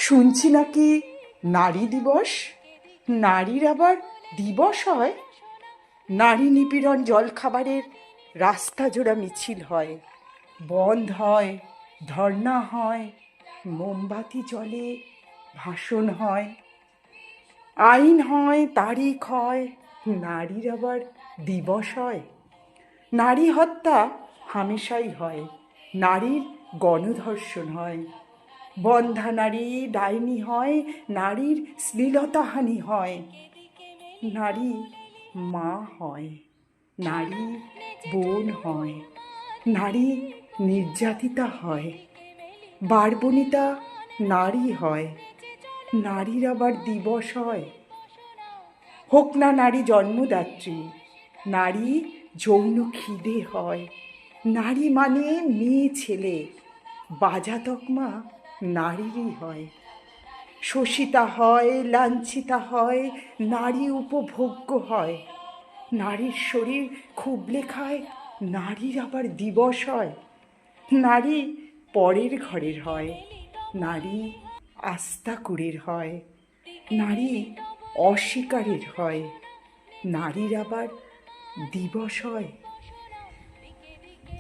শুনছি নাকি নারী দিবস, নারীর আবার দিবস হয়। নারী নিপীড়ন জলখাবারের রাস্তা জোড়া মিছিল হয়, বন্ধ হয়, ধর্না হয়, মোমবাতি জলে ভাষণ হয়, আইন হয়, তারিখ হয়, নারীর আবার দিবস হয়। নারী হত্যা হামেশাই হয়, নারীর গণধর্ষণ হয়, বন্ধা নারী ডাইনি হয়, নারীর শ্লীলতাহানি হয়, নারী মা হয়, নারী বোন হয়, নারী নির্যাতিতা হয়, বারবনিতা নারী হয়, নারীর আবার দিবস হয়। হোক না নারী জন্মদাত্রী, নারী যৌন খিদে হয়, নারী মানে মেয়ে ছেলে, বাজা তকমা নারীরই হয়। শোষিতা হয়, লাঞ্ছিতা হয়, নারী উপভোগ্য হয়, নারীর শরীর খুবলে খায়, নারীর আবার দিবস হয়। নারী পরের ঘরের হয়, নারী আস্তাকুড়ের হয়, নারী অস্বীকারের হয়, নারীর আবার দিবস হয়।